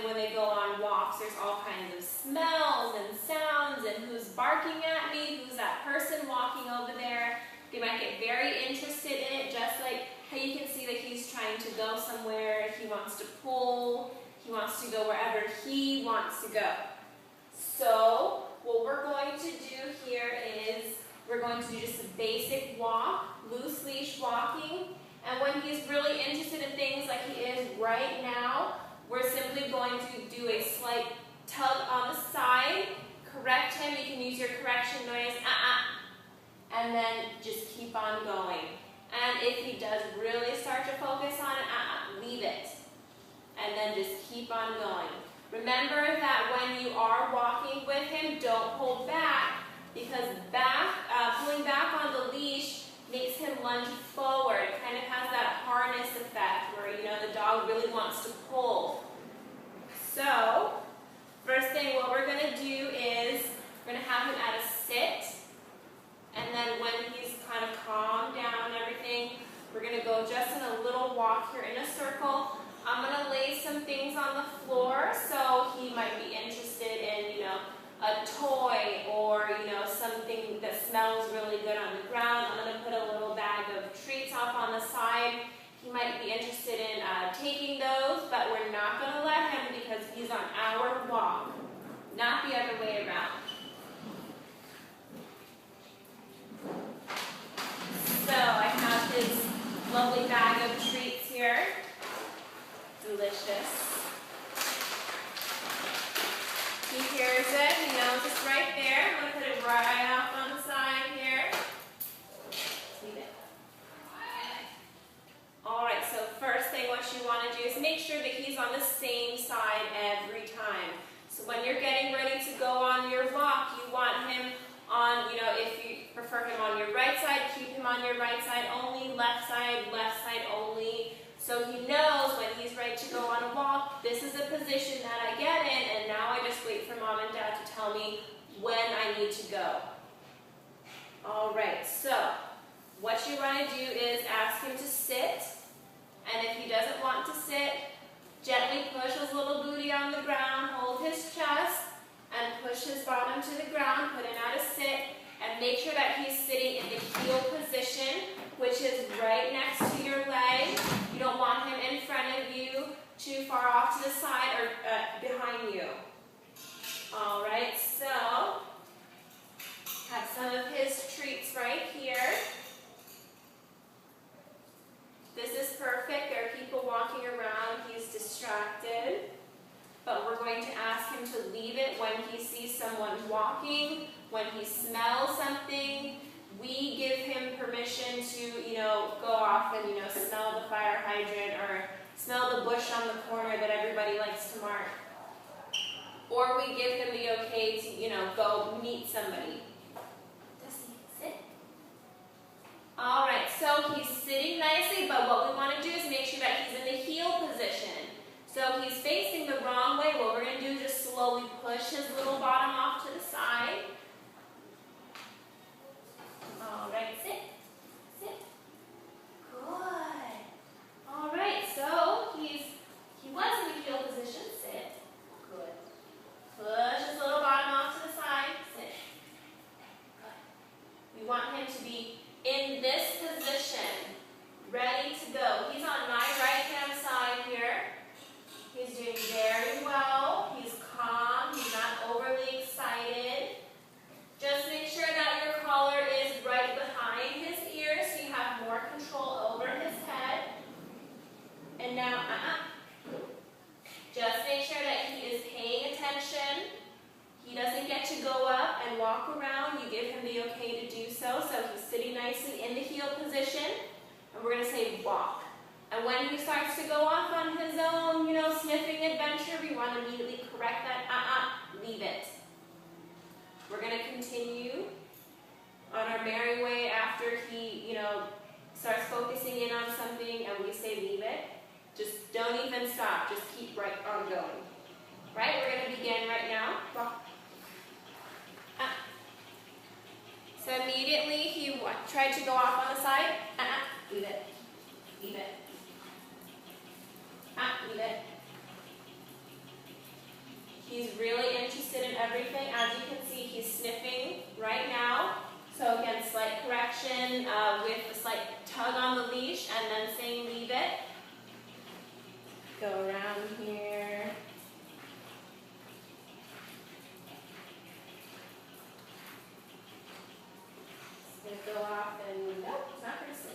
when they go on walks, there's all kinds of smells and sounds and who's barking at me, who's that person walking over there. They might get very interested in it, just like how you can see that he's trying to go somewhere. He wants to pull. He wants to go wherever he wants to go. So what we're going to do here is we're going to do just a basic walk, loose leash walking. And when he's really interested in things like he is right now, we're simply going to do a slight tug on the side, correct him. You can use your correction noise, and then just keep on going. And if he does really start to focus on it, leave it. And then just keep on going. Remember that when you are walking with him, don't hold back, because pulling back on the leash makes him lunge forward. It kind of has that harness effect where, the dog really wants to pull. So, first thing what we're going to do is we're going to have him at a sit. And then when he's kind of calmed down and everything, we're going to go just in a little walk here in a circle. I'm going to lay some things on the floor, so he might be interested in, a toy or, something that smells really good on the ground. I'm going to put a little bag of treats off on the side. He might be interested in taking those, but we're not going to let him because he's on our walk, not the other way around. So I have his lovely bag of treats here. Delicious. He hears it, he knows it's right there. I'm going to put it right off on the side here. Leave it. Alright, so first thing what you want to do is make sure that he's on the same side every time. So when you're getting ready to go on your walk, you want him on, if you prefer him on your right side, keep him on your right side only, left side only. So he knows when he's ready to go on a walk, this is a position that I get in, and now I just wait for mom and dad to tell me when I need to go. Alright, so what you want to do is ask him to sit, and if he doesn't want to sit, gently push his little booty on the ground, hold his chest, and push his bottom to the ground, put him at a sit, and make sure that he's sitting in the heel position, which is right next to your leg. You don't want him in front of you, too far off to the side or behind you. Alright, so have some of his treats right here. This is perfect. There are people walking around. He's distracted. But we're going to ask him to leave it when he sees someone walking, when he smells something. We give him permission to, go off and, smell the fire hydrant or smell the bush on the corner that everybody likes to mark. Or we give him the okay to, go meet somebody. Does he sit? All right, so he's sitting nicely, but what we want to do is make sure that he's in the heel position. So he's facing the wrong way. What we're going to do is just slowly push his little bottom off to the side. All right, sit. Sit. Good. All right, so he was in the heel position. Sit. Good. Push his little bottom off to the side. Sit. Good. We want him to be in this position, ready to go. He's on my right-hand side here. He's doing very well. He's calm. He's not overly excited. Just make sure that your collar is right behind his ears so you have more control over his head. And now, just make sure that he is paying attention. He doesn't get to go up and walk around. You give him the okay to do so. So he's sitting nicely in the heel position. And we're going to say walk. And when he starts to go off on his own, sniffing adventure, we want to immediately correct that. Leave it. We're going to continue on our merry way after he, starts focusing in on something and we say leave it. Just don't even stop. Just keep right on going. Right? We're going to begin right now. Walk. So immediately he tried to go off on the side. Leave it. Leave it. Leave it. He's really interested in everything. As you can see, he's sniffing right now. So again, slight correction with a slight tug on the leash and then saying leave it. Go around here. It's going to go off and nope, it's not going to sniff.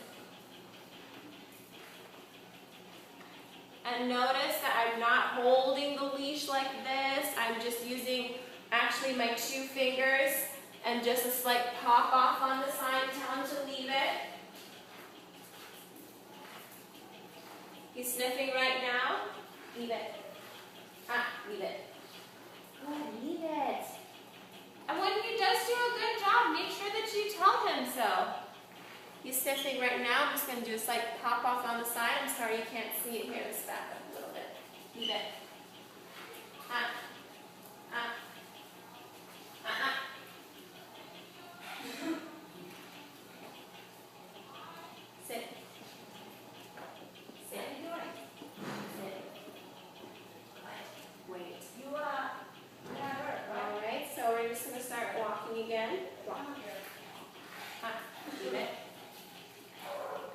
And notice that I'm not holding the leash like this. I'm just using actually my 2 fingers and just a slight pop off on the side, tell him to leave it. He's sniffing right now. Leave it. Leave it. Good, leave it. And when he does do a good job, make sure that you tell him so. He's sniffing right now. I'm just going to do a slight pop off on the side. I'm sorry you can't see it here. Let's back up a little bit. Leave it. Sit. Sit. Sit. Wait. You all right, so we're just going to start walking again. Walk. Leave it.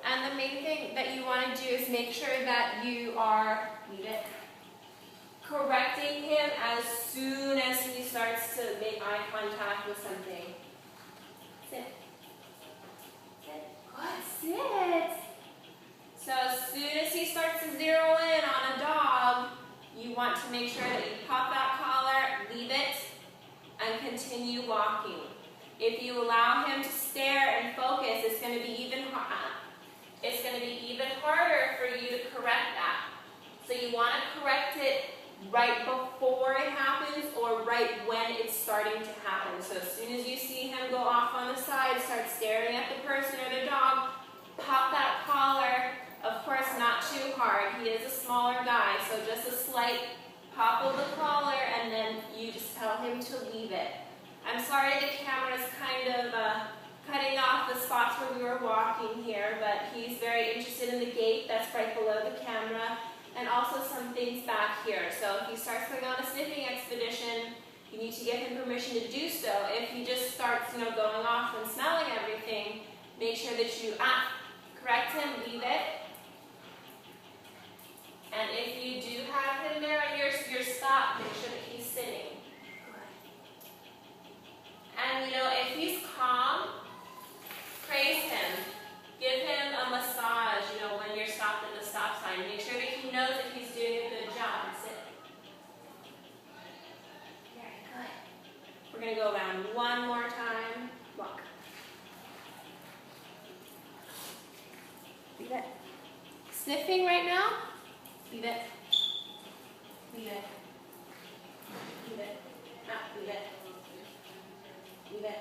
And the main thing that you want to do is make sure that you are, leave it, correcting him as soon as he starts to make eye contact with something. Sit. Sit. Good. Sit. So as soon as he starts to zero in on a dog, you want to make sure that you pop that collar, leave it, and continue walking. If you allow him to stare and focus, it's going to be even harder for you to correct that. So you want to correct it right before it happens or right when it's starting to happen. So as soon as you see him go off on the side, start staring at the person or the dog, pop that collar. Of course, not too hard. He is a smaller guy, so just a slight pop of the collar, and then you just tell him to leave it. I'm sorry the camera's kind of cutting off the spots where we were walking here, but he's very interested in the gate that's right below the camera, and also some things back here. So if he starts going on a sniffing expedition, you need to give him permission to do so. If he just starts, going off and smelling everything, make sure that you correct him, leave it. And if you do have him there on your stop, make sure that he's sitting. And if he's calm, praise him. Give him a massage, when you're stopped at the stop sign. Make sure that he knows that he's doing a good job. Sit. Very good. We're going to go around one more time. Walk. Leave it. Sniffing right now? Leave it. Leave it. Leave it. Leave it. Leave it.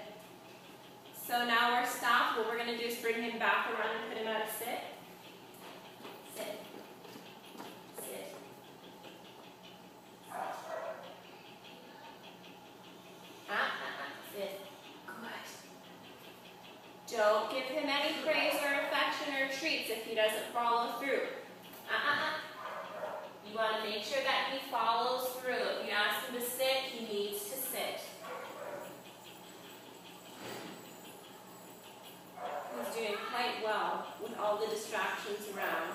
So now we're stopped. What we're going to do is bring him back around and put him at a sit. Sit. Sit. Sit. Good. Don't give him any praise or affection or treats if he doesn't follow through. You want to make sure that he follows through. If you ask him to sit, he needs to sit. He's doing quite well with all the distractions around.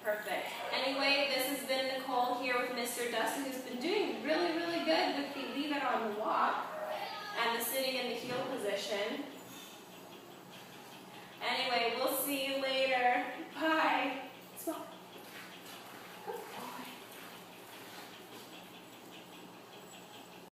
Perfect. Anyway, this has been Nicole here with Mr. Dustin, who's been doing really, really good with the leave it on the walk and the sitting in the heel position. Anyway, we'll